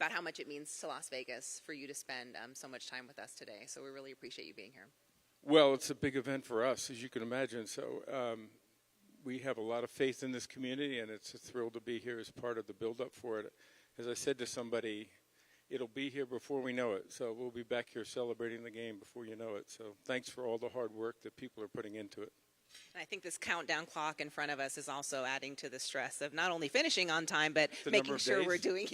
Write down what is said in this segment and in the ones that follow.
about how much it means to Las Vegas for you to spend so much time with us today. So we really appreciate you being here. Well, it's a big event for us, as you can imagine. So we have a lot of faith in this community, and it's a thrill to be here as part of the build-up for it. As I said to somebody, it'll be here before we know it. So we'll be back here celebrating the game before you know it. So thanks for all the hard work that people are putting into it. And I think this countdown clock in front of us is also adding to the stress of not only finishing on time, but making sure we're doing,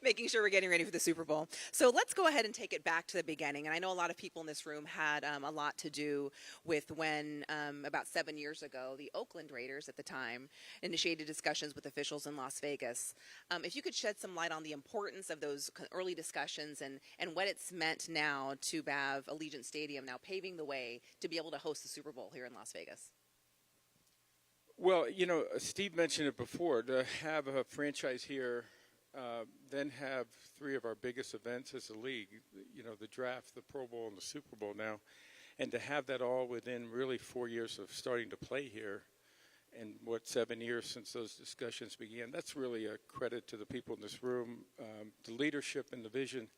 making sure we're getting ready for the Super Bowl. So let's go ahead and take it back to the beginning. And I know a lot of people in this room had a lot to do with when, about 7 years ago, the Oakland Raiders at the time initiated discussions with officials in Las Vegas. If you could shed some light on the importance of those early discussions and what it's meant now to have Allegiant Stadium now paving the way to be able to host the Super Bowl here in Las Vegas. Well, you know, Steve mentioned it before, to have a franchise here, then have three of our biggest events as a league, you know, the draft, the Pro Bowl, and the Super Bowl now, and to have that all within really 4 years of starting to play here, and 7 years since those discussions began, that's really a credit to the people in this room, the leadership and the vision.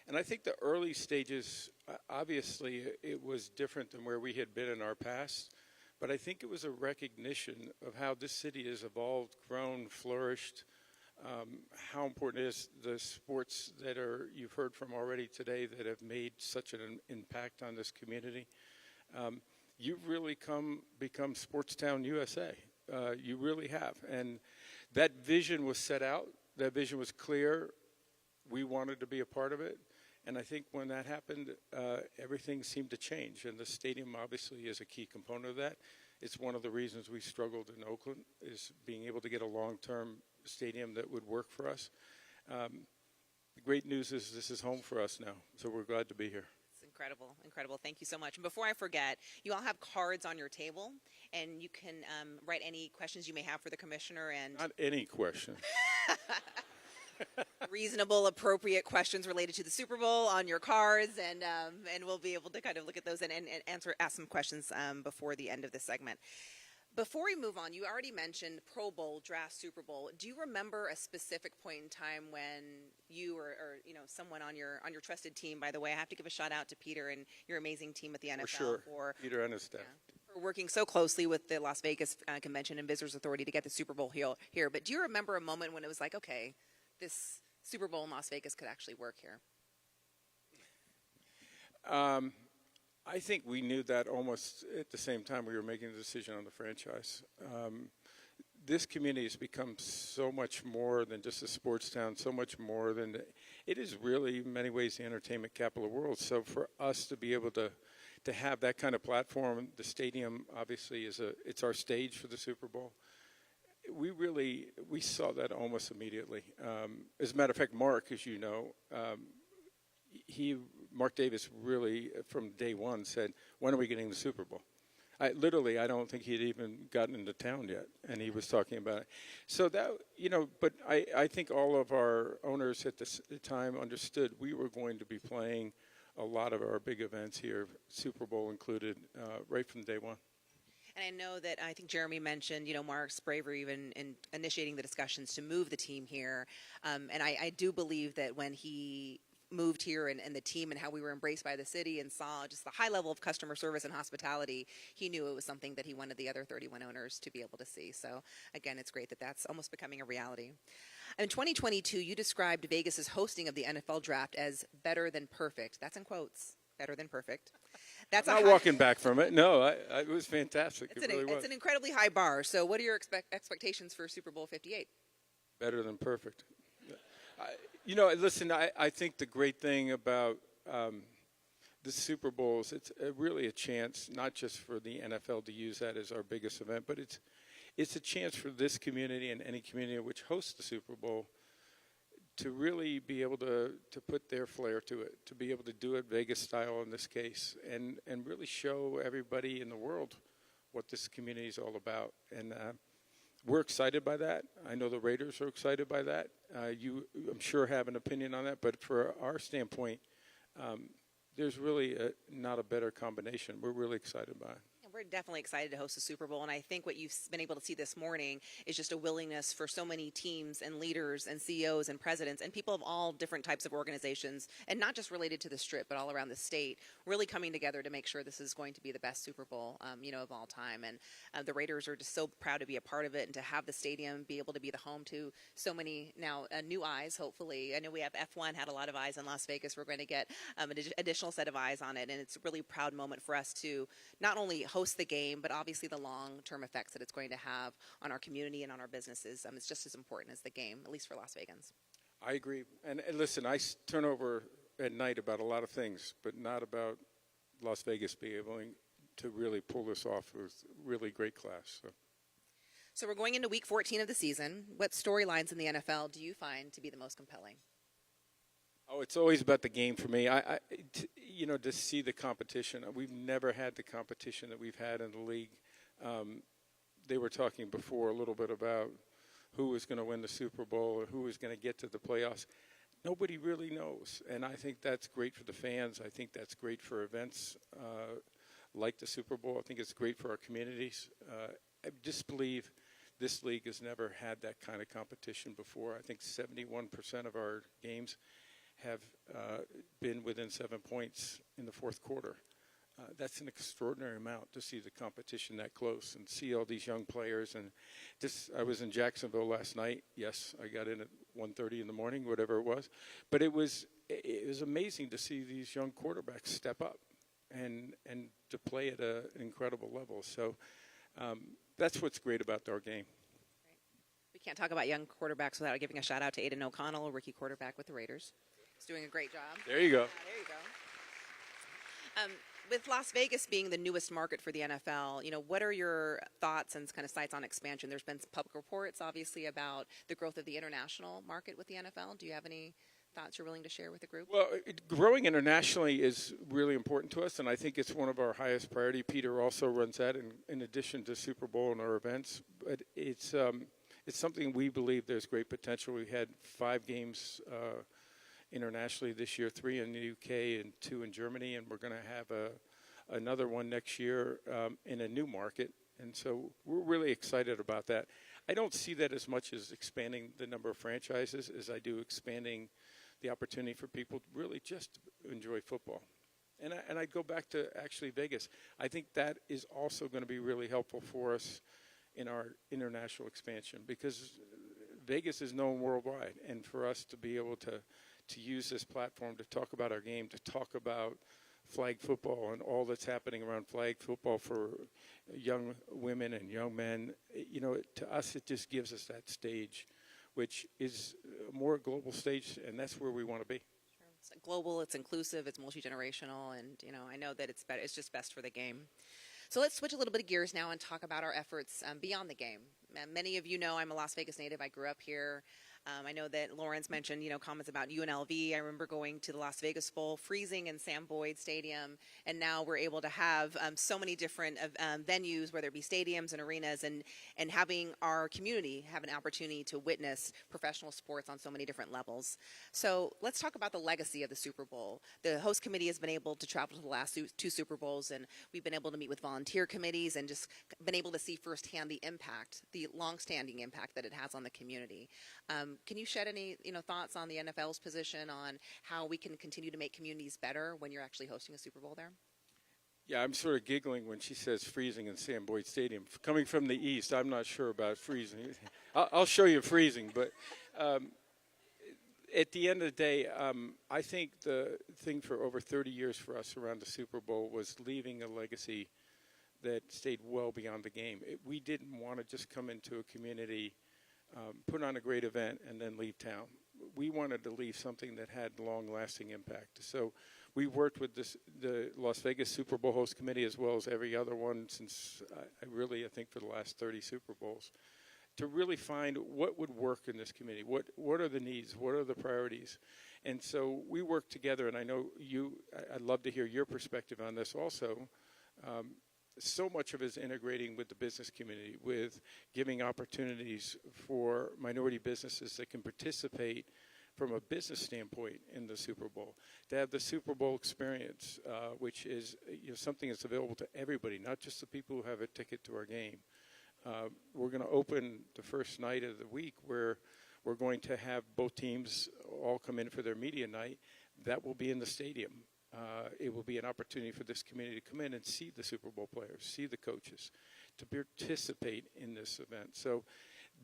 And I think the early stages, obviously, it was different than where we had been in our past. But I think it was a recognition of how this city has evolved, grown, flourished, how important it is the sports that you've heard from already today that have made such an impact on this community. You've really become Sportstown USA. You really have. And that vision was set out. That vision was clear. We wanted to be a part of it. And I think when that happened, everything seemed to change. And the stadium obviously is a key component of that. It's one of the reasons we struggled in Oakland, is being able to get a long-term stadium that would work for us. The great news is this is home for us now, so we're glad to be here. It's incredible, incredible. Thank you so much. And before I forget, you all have cards on your table, and you can write any questions you may have for the commissioner. And not any question. Reasonable, appropriate questions related to the Super Bowl on your cards, and we'll be able to kind of look at those and ask some questions before the end of this segment. Before we move on, you already mentioned Pro Bowl, draft, Super Bowl. Do you remember a specific point in time when you or you know, someone on your trusted team? By the way, I have to give a shout out to Peter and your amazing team at the NFL for Peter and his staff. For working so closely with the Las Vegas Convention and Visitors Authority to get the Super Bowl here. But do you remember a moment when it was like, okay, this Super Bowl in Las Vegas could actually work here? I think we knew that almost at the same time we were making the decision on the franchise. This community has become so much more than just a sports town, so much more than it is really in many ways the entertainment capital of the world. So for us to be able to have that kind of platform, the stadium obviously it's our stage for the Super Bowl. We saw that almost immediately. As a matter of fact, Mark, as you know, Mark Davis really from day one said, when are we getting the Super Bowl? I don't think he'd even gotten into town yet, and he was talking about it. So that, you know, but I think all of our owners at the time understood we were going to be playing a lot of our big events here, Super Bowl included, right from day one. And I know that I think Jeremy mentioned, you know, Mark's bravery even in initiating the discussions to move the team here. And I do believe that when he moved here and the team and how we were embraced by the city and saw just the high level of customer service and hospitality, he knew it was something that he wanted the other 31 owners to be able to see. So, again, it's great that that's almost becoming a reality. In 2022, you described Vegas's hosting of the NFL draft as better than perfect. That's in quotes, better than perfect. That's I'm not walking back from it. No, it was fantastic. It's an incredibly high bar. So what are your expectations for Super Bowl 58? Better than perfect. You know, listen, I think the great thing about the Super Bowl is it's really a chance, not just for the NFL to use that as our biggest event, but it's a chance for this community and any community which hosts the Super Bowl to really be able to put their flair to it, to be able to do it Vegas style in this case, and really show everybody in the world what this community is all about. And we're excited by that. I know the Raiders are excited by that. You, I'm sure, have an opinion on that, but for our standpoint, there's really not a better combination. We're really excited by it. We're definitely excited to host the Super Bowl, and I think what you've been able to see this morning is just a willingness for so many teams and leaders and CEOs and presidents and people of all different types of organizations, and not just related to the Strip, but all around the state, really coming together to make sure this is going to be the best Super Bowl, of all time. And the Raiders are just so proud to be a part of it and to have the stadium be able to be the home to so many now new eyes, hopefully. I know we have F1 had a lot of eyes in Las Vegas. We're going to get an additional set of eyes on it, and it's a really proud moment for us to not only host the game, but obviously the long-term effects that it's going to have on our community and on our businesses. It's just as important as the game, at least for Las Vegans. I agree. And listen, I turn over at night about a lot of things, but not about Las Vegas being able to really pull this off with really great class. So we're going into week 14 of the season. What storylines in the NFL do you find to be the most compelling? Oh, it's always about the game for me. To see the competition. We've never had the competition that we've had in the league. They were talking before a little bit about who was going to win the Super Bowl or who was going to get to the playoffs. Nobody really knows, and I think that's great for the fans. I think that's great for events like the Super Bowl. I think it's great for our communities. I just believe this league has never had that kind of competition before. I think 71% of our games have been within 7 points in the fourth quarter. That's an extraordinary amount to see the competition that close and see all these young players. And I was in Jacksonville last night. Yes, I got in at 1:30 in the morning, whatever it was. But it was amazing to see these young quarterbacks step up and to play at an incredible level. So that's what's great about our game. We can't talk about young quarterbacks without giving a shout out to Aiden O'Connell, a rookie quarterback with the Raiders. He's doing a great job. There you go. There you go. With Las Vegas being the newest market for the NFL, what are your thoughts and kind of sights on expansion? There's been some public reports, obviously, about the growth of the international market with the NFL. Do you have any thoughts you're willing to share with the group? Well, growing internationally is really important to us, and I think it's one of our highest priority. Peter also runs that in addition to Super Bowl and our events. But it's something we believe there's great potential. We had 5 games internationally this year, 3 in the UK and 2 in Germany, and we're going to have another one next year in a new market. And so we're really excited about that. I don't see that as much as expanding the number of franchises as I do expanding the opportunity for people to really just enjoy football. And I go back to actually Vegas. I think that is also going to be really helpful for us in our international expansion because Vegas is known worldwide. And for us to be able to use this platform to talk about our game, to talk about flag football and all that's happening around flag football for young women and young men, to us it just gives us that stage, which is a more global stage, and that's where we want to be. Sure. It's global, it's inclusive, it's multi-generational, and I know that it's just best for the game. So let's switch a little bit of gears now and talk about our efforts beyond the game. Many of you know I'm a Las Vegas native. I grew up here. I know that Lawrence mentioned, comments about UNLV. I remember going to the Las Vegas Bowl, freezing in Sam Boyd Stadium, and now we're able to have so many different venues, whether it be stadiums and arenas, and having our community have an opportunity to witness professional sports on so many different levels. So let's talk about the legacy of the Super Bowl. The host committee has been able to travel to the last 2 Super Bowls, and we've been able to meet with volunteer committees and just been able to see firsthand the impact, the longstanding impact that it has on the community. Can you shed any thoughts on the NFL's position on how we can continue to make communities better when you're actually hosting a Super Bowl there? Yeah, I'm sort of giggling when she says freezing in Sam Boyd Stadium. Coming from the East, I'm not sure about freezing. I'll show you freezing, but at the end of the day, I think the thing for over 30 years for us around the Super Bowl was leaving a legacy that stayed well beyond the game. We didn't want to just come into a community, put on a great event, and then leave town. We wanted to leave something that had long-lasting impact. So we worked with the Las Vegas Super Bowl host committee as well as every other one since I think for the last 30 Super Bowls to really find what would work in this community. What are the needs? What are the priorities? And so we worked together, and I know I'd love to hear your perspective on this also. So much of it is integrating with the business community, with giving opportunities for minority businesses that can participate from a business standpoint in the Super Bowl, to have the Super Bowl experience, which is something that's available to everybody, not just the people who have a ticket to our game. We're going to open the first night of the week where we're going to have both teams all come in for their media night. That will be in the stadium. It will be an opportunity for this community to come in and see the Super Bowl players, see the coaches, to participate in this event. So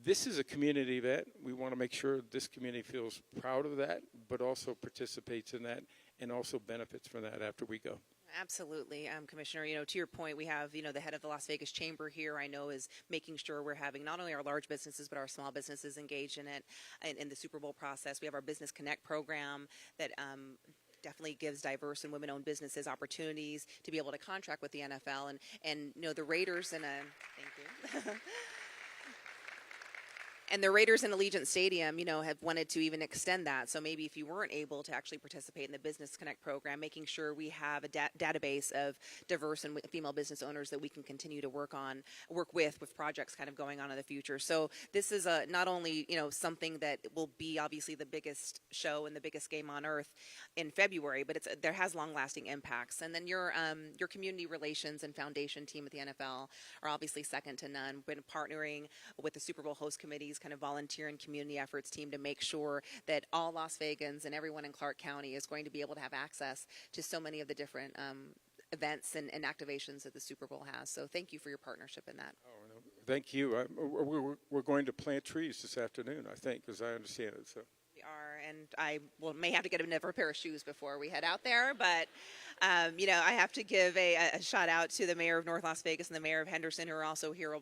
this is a community event. We want to make sure this community feels proud of that, but also participates in that and also benefits from that after we go. Absolutely, Commissioner. To your point, we have, the head of the Las Vegas Chamber here, I know, is making sure we're having not only our large businesses, but our small businesses engaged in it, in the Super Bowl process. We have our Business Connect program that definitely gives diverse and women-owned businesses opportunities to be able to contract with the NFL. And the Raiders and thank you. And the Raiders in Allegiant Stadium, have wanted to even extend that. So maybe if you weren't able to actually participate in the Business Connect program, making sure we have a database of diverse and female business owners that we can continue to work with projects kind of going on in the future. So this is not only, something that will be obviously the biggest show and the biggest game on earth in February, but there has long-lasting impacts. And then your community relations and foundation team at the NFL are obviously second to none. We've been partnering with the Super Bowl host committees, kind of volunteer and community efforts team to make sure that all Las Vegans and everyone in Clark County is going to be able to have access to so many of the different events and activations that the Super Bowl has. So thank you for your partnership in that. Oh, no, thank you. We're going to plant trees this afternoon, I think, as I understand it. So. We are, and I may have to get another pair of shoes before we head out there, but I have to give a shout out to the mayor of North Las Vegas and the mayor of Henderson, who are also here.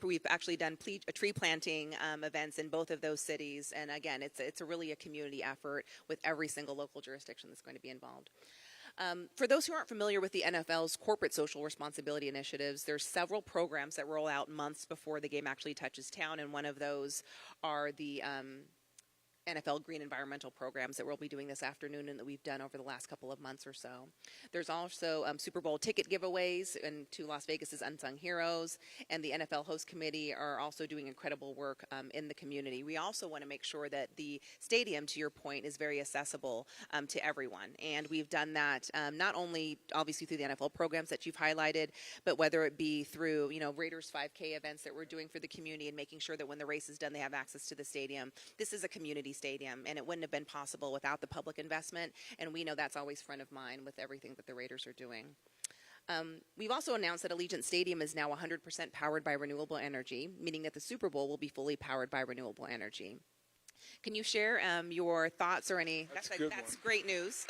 We've actually done tree planting events in both of those cities, and again, it's really a community effort with every single local jurisdiction that's going to be involved. For those who aren't familiar with the NFL's corporate social responsibility initiatives, there's several programs that roll out months before the game actually touches town, and one of those are the NFL green environmental programs that we'll be doing this afternoon and that we've done over the last couple of months or so. There's also Super Bowl ticket giveaways and to Las Vegas's unsung heroes, and the NFL host committee are also doing incredible work in the community. We also want to make sure that the stadium, to your point, is very accessible to everyone, and we've done that not only obviously through the NFL programs that you've highlighted, but whether it be through Raiders 5K events that we're doing for the community and making sure that when the race is done they have access to the stadium. This is a community stadium, and it wouldn't have been possible without the public investment, and we know that's always front of mind with everything that the Raiders are doing. We've also announced that Allegiant Stadium is now 100% powered by renewable energy, meaning that the Super Bowl will be fully powered by renewable energy. Can you share your thoughts or any? That's great news.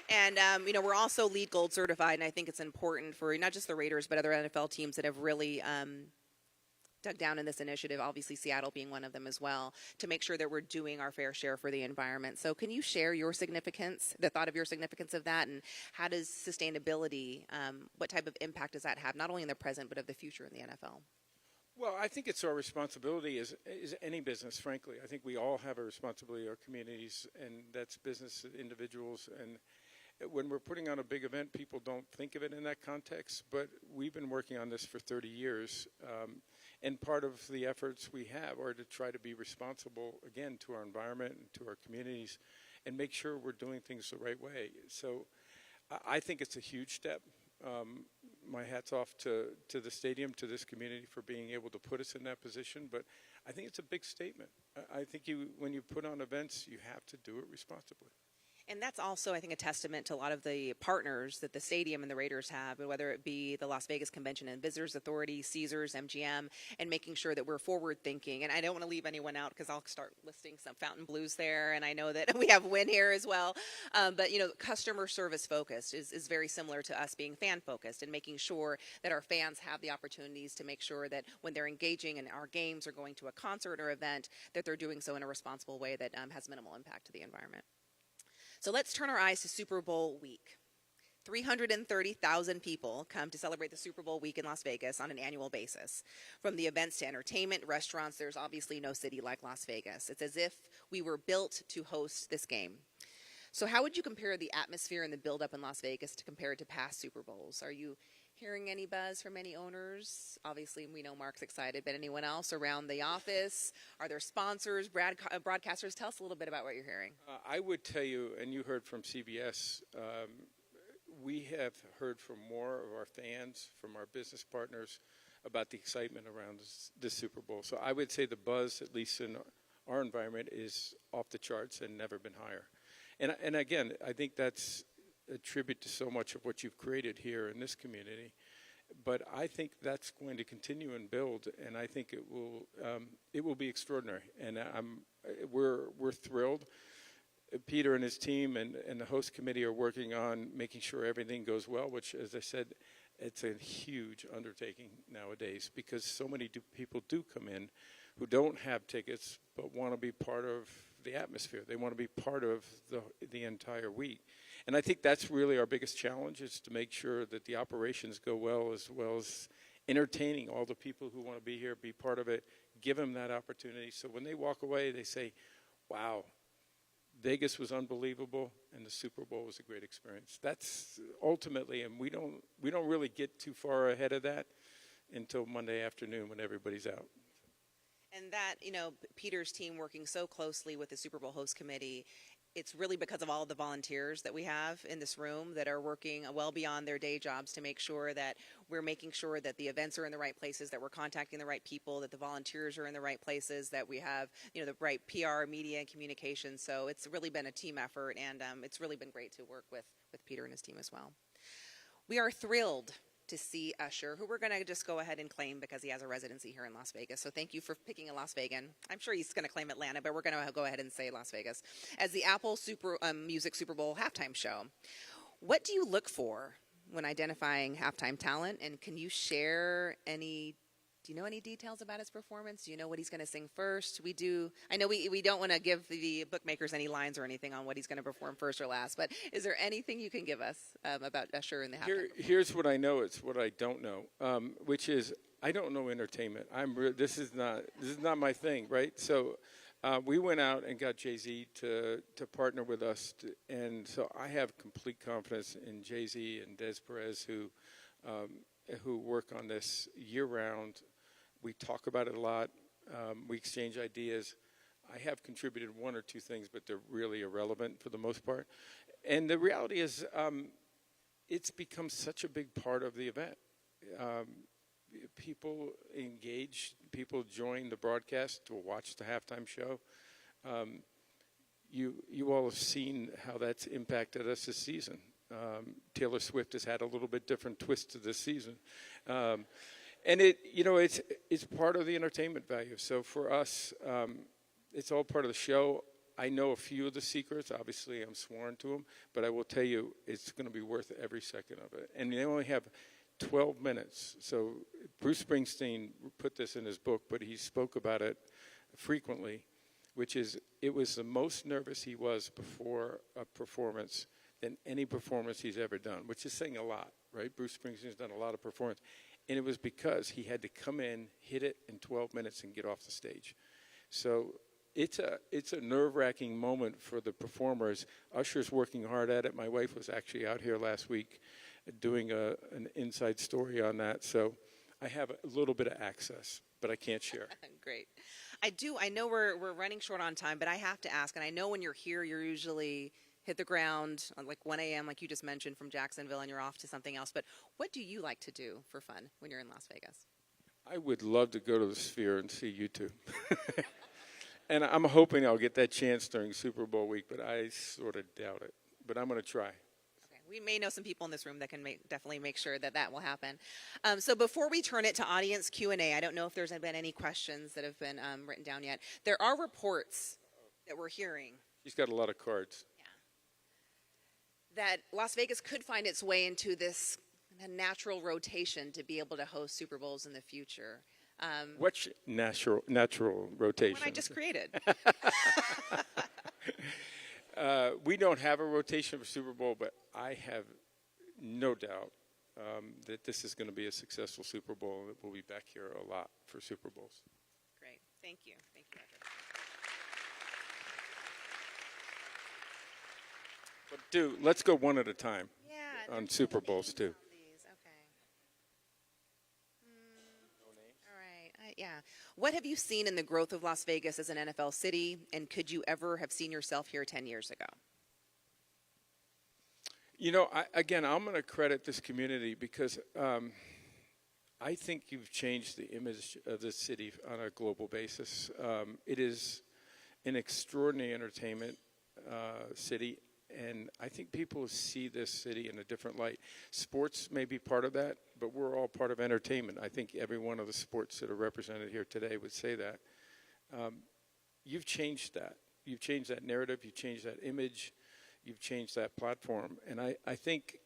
And, we're also LEED Gold certified, and I think it's important for not just the Raiders, but other NFL teams that have really dug down in this initiative, obviously Seattle being one of them as well, to make sure that we're doing our fair share for the environment. So can you share your significance, the thought of your significance of that, and how does sustainability, what type of impact does that have, not only in the present, but of the future in the NFL? Well, I think it's our responsibility as any business, frankly. I think we all have a responsibility to our communities, and that's business individuals. And when we're putting on a big event, people don't think of it in that context, but we've been working on this for 30 years. And part of the efforts we have are to try to be responsible, again, to our environment and to our communities and make sure we're doing things the right way. So I think it's a huge step. My hat's off to the stadium, to this community for being able to put us in that position. But I think it's a big statement. I think when you put on events, you have to do it responsibly. And that's also, I think, a testament to a lot of the partners that the stadium and the Raiders have, whether it be the Las Vegas Convention and Visitors Authority, Caesars, MGM, and making sure that we're forward-thinking. And I don't want to leave anyone out because I'll start listing some Fountain Blues there, and I know that we have Wynn here as well. But, customer service focused is very similar to us being fan-focused and making sure that our fans have the opportunities to make sure that when they're engaging in our games or going to a concert or event, that they're doing so in a responsible way that has minimal impact to the environment. So let's turn our eyes to Super Bowl week. 330,000 people come to celebrate the Super Bowl week in Las Vegas on an annual basis. From the events to entertainment, restaurants, there's obviously no city like Las Vegas. It's as if we were built to host this game. So how would you compare the atmosphere and the buildup in Las Vegas to compare it to past Super Bowls? Are you Hearing any buzz from any owners? Obviously, we know Mark's excited, but anyone else around the office? Are there sponsors, broadcasters? Tell us a little bit about what you're hearing. I would tell you, and you heard from CBS, we have heard from more of our fans, from our business partners, about the excitement around this Super Bowl. So I would say the buzz, at least in our environment, is off the charts and never been higher. And again, I think that's a tribute to so much of what you've created here in this community. But I think that's going to continue and build, and I think it will be extraordinary. And we're thrilled. Peter and his team and the host committee are working on making sure everything goes well, which, as I said, it's a huge undertaking nowadays because so many people do come in who don't have tickets but want to be part of the atmosphere. They want to be part of the entire week. And I think that's really our biggest challenge, is to make sure that the operations go well as entertaining all the people who want to be here, be part of it, give them that opportunity. So when they walk away, they say, wow, Vegas was unbelievable, and the Super Bowl was a great experience. That's ultimately, and we don't really get too far ahead of that until Monday afternoon when everybody's out. And that, Peter's team working so closely with the Super Bowl host committee, it's really because of all of the volunteers that we have in this room that are working well beyond their day jobs to make sure that we're making sure that the events are in the right places, that we're contacting the right people, that the volunteers are in the right places, that we have, the right PR, media, and communication. So it's really been a team effort, and it's really been great to work with Peter and his team as well. We are thrilled to see Usher, who we're going to just go ahead and claim because he has a residency here in Las Vegas. So thank you for picking a Las Vegas. I'm sure he's going to claim Atlanta, but we're going to go ahead and say Las Vegas as the Apple Music Super Bowl halftime show. What do you look for when identifying halftime talent? And can you share do you know any details about his performance? Do you know what he's going to sing first? I know we don't want to give the bookmakers any lines or anything on what he's going to perform first or last, but is there anything you can give us about Usher and the halftime? Here's what I know. It's what I don't know, which is I don't know entertainment. This is not my thing, right? So we went out and got Jay-Z to partner with us, and so I have complete confidence in Jay-Z and Des Perez, who work on this year-round. We talk about it a lot. We exchange ideas. I have contributed one or two things, but they're really irrelevant for the most part. And the reality is it's become such a big part of the event. People engage. People join the broadcast to watch the halftime show. You all have seen how that's impacted us this season. Taylor Swift has had a little bit different twist to this season. And it's part of the entertainment value. So for us, it's all part of the show. I know a few of the secrets. Obviously, I'm sworn to them. But I will tell you, it's going to be worth every second of it. And they only have 12 minutes. So Bruce Springsteen put this in his book, but he spoke about it frequently, which is it was the most nervous he was before a performance than any performance he's ever done, which is saying a lot, right? Bruce Springsteen's done a lot of performance. And it was because he had to come in, hit it in 12 minutes, and get off the stage. So it's a nerve-wracking moment for the performers. Usher's working hard at it. My wife was actually out here last week doing an inside story on that. So I have a little bit of access, but I can't share. Great. I know we're running short on time, but I have to ask, and I know when you're here, you're usually hit the ground on like 1 a.m., like you just mentioned, from Jacksonville, and you're off to something else. But what do you like to do for fun when you're in Las Vegas? I would love to go to the Sphere and see you two. And I'm hoping I'll get that chance during Super Bowl week, but I sort of doubt it. But I'm going to try. Okay. We may know some people in this room that can definitely make sure that will happen. So before we turn it to audience Q&A, I don't know if there's been any questions that have been written down yet. There are reports that we're hearing. He's got a lot of cards. That Las Vegas could find its way into this natural rotation to be able to host Super Bowls in the future. What's natural rotation? What I just created. We don't have a rotation for Super Bowl, but I have no doubt that this is going to be a successful Super Bowl, and we'll be back here a lot for Super Bowls. Great. Thank you. Thank you, Roger. But let's go one at a time. Yeah, on Super Bowls too. Okay. What have you seen in the growth of Las Vegas as an NFL city, and could you ever have seen yourself here 10 years ago? I'm going to credit this community because I think you've changed the image of the city on a global basis. It is an extraordinary entertainment city, and I think people see this city in a different light. Sports may be part of that, but we're all part of entertainment. I think every one of the sports that are represented here today would say that. You've changed that. You've changed that narrative. You've changed that image. You've changed that platform. And I think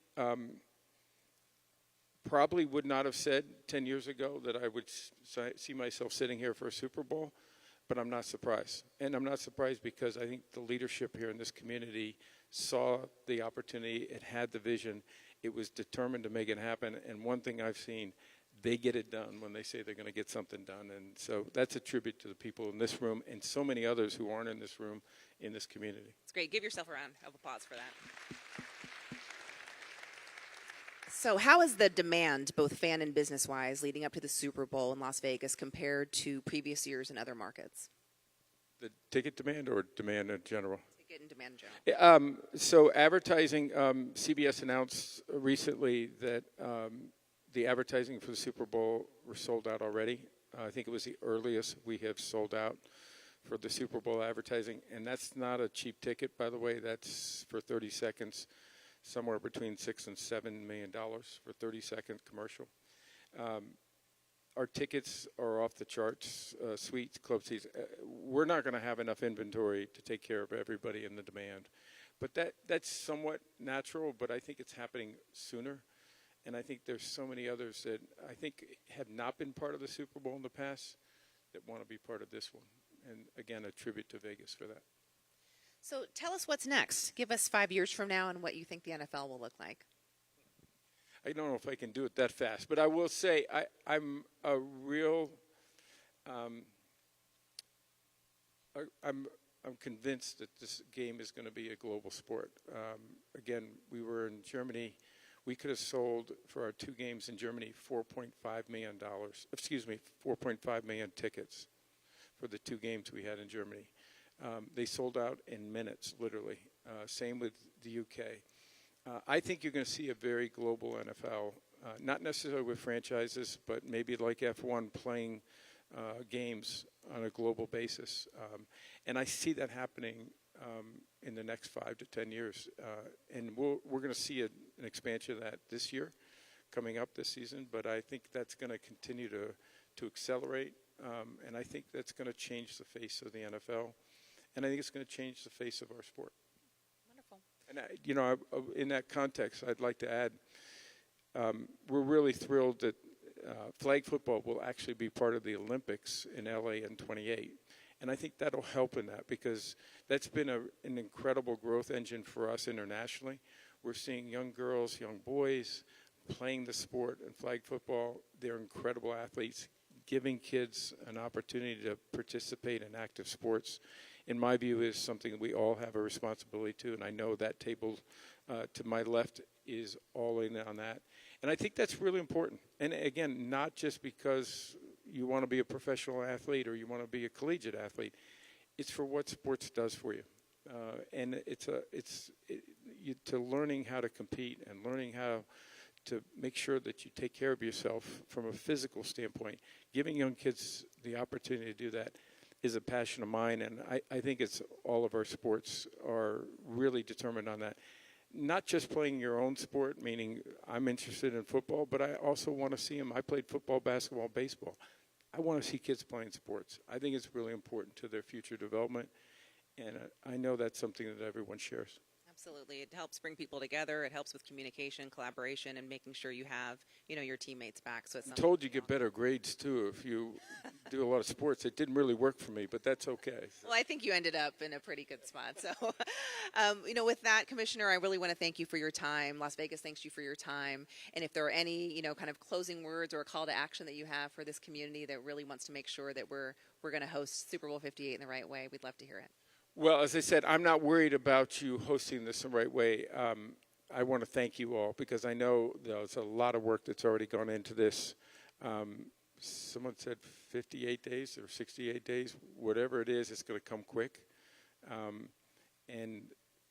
probably would not have said 10 years ago that I would see myself sitting here for a Super Bowl, but I'm not surprised. And I'm not surprised because I think the leadership here in this community saw the opportunity. It had the vision. It was determined to make it happen. And one thing I've seen, they get it done when they say they're going to get something done. And so that's a tribute to the people in this room and so many others who aren't in this room in this community. It's great. Give yourself a round of applause for that. So how is the demand, both fan and business-wise, leading up to the Super Bowl in Las Vegas compared to previous years in other markets? The ticket demand or demand in general? Ticket and demand in general. So advertising, CBS announced recently that the advertising for the Super Bowl were sold out already. I think it was the earliest we have sold out for the Super Bowl advertising. And that's not a cheap ticket, by the way. That's for 30 seconds. Somewhere between $6 and $7 million for 30-second commercial. Our tickets are off the charts, suites, club seats. We're not going to have enough inventory to take care of everybody in the demand. But that's somewhat natural, but I think it's happening sooner. And I think there's so many others that I think have not been part of the Super Bowl in the past that want to be part of this one. And, again, a tribute to Vegas for that. So tell us what's next. Give us 5 years from now and what you think the NFL will look like. I don't know if I can do it that fast, but I will say I'm a real I'm convinced that this game is going to be a global sport. Again, we were in Germany. We could have sold for our 2 games in Germany $4.5 million. 4.5 million tickets for the 2 games we had in Germany. They sold out in minutes, literally. Same with the UK. I think you're going to see a very global NFL, not necessarily with franchises, but maybe like F1 playing games on a global basis. And I see that happening in the next 5 to 10 years. And we're going to see an expansion of that this year, coming up this season. But I think that's going to continue to accelerate. And I think that's going to change the face of the NFL. And I think it's going to change the face of our sport. Wonderful. And, in that context, I'd like to add, we're really thrilled that flag football will actually be part of the Olympics in L.A. in 28. And I think that'll help in that because that's been an incredible growth engine for us internationally. We're seeing young girls, young boys playing the sport in flag football. They're incredible athletes, giving kids an opportunity to participate in active sports. In my view, is something that we all have a responsibility to, and I know that table to my left is all in on that. And I think that's really important. And again, not just because you want to be a professional athlete or you want to be a collegiate athlete. It's for what sports does for you. And it's to learning how to compete and learning how to make sure that you take care of yourself from a physical standpoint. Giving young kids the opportunity to do that is a passion of mine, and I think it's all of our sports are really determined on that. Not just playing your own sport, meaning I'm interested in football, but I also want to see them. I played football, basketball, baseball. I want to see kids playing sports. I think it's really important to their future development, and I know that's something that everyone shares. Absolutely. It helps bring people together. It helps with communication, collaboration, and making sure you have, your teammates back. So it's I'm told you get better grades, too, if you do a lot of sports. It didn't really work for me, but that's okay. Well, I think you ended up in a pretty good spot. So, with that, Commissioner, I really want to thank you for your time. Las Vegas thanks you for your time. And if there are any, kind of closing words or a call to action that you have for this community that really wants to make sure that we're going to host Super Bowl 58 in the right way, we'd love to hear it. Well, as I said, I'm not worried about you hosting this the right way. I want to thank you all because I know there's a lot of work that's already gone into this. someone said 58 days or 68 days, whatever it is, it's going to come quick. And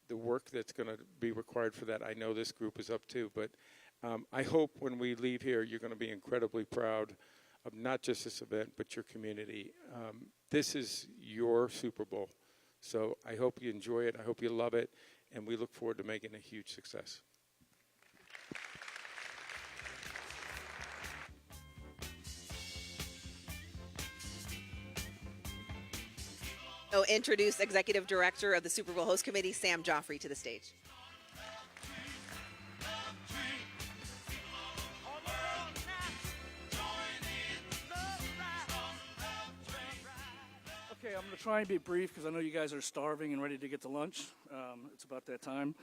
the work that's going to be required for that, I know this group is up to, but I hope when we leave here, you're going to be incredibly proud of not just this event, but your community. This is your Super Bowl. So I hope you enjoy it. I hope you love it. And we look forward to making a huge success. So introduce Executive Director of the Super Bowl Host Committee, Sam Joffrey, to the stage. Okay, I'm going to try and be brief because I know you guys are starving and ready to get to lunch. It's about that time.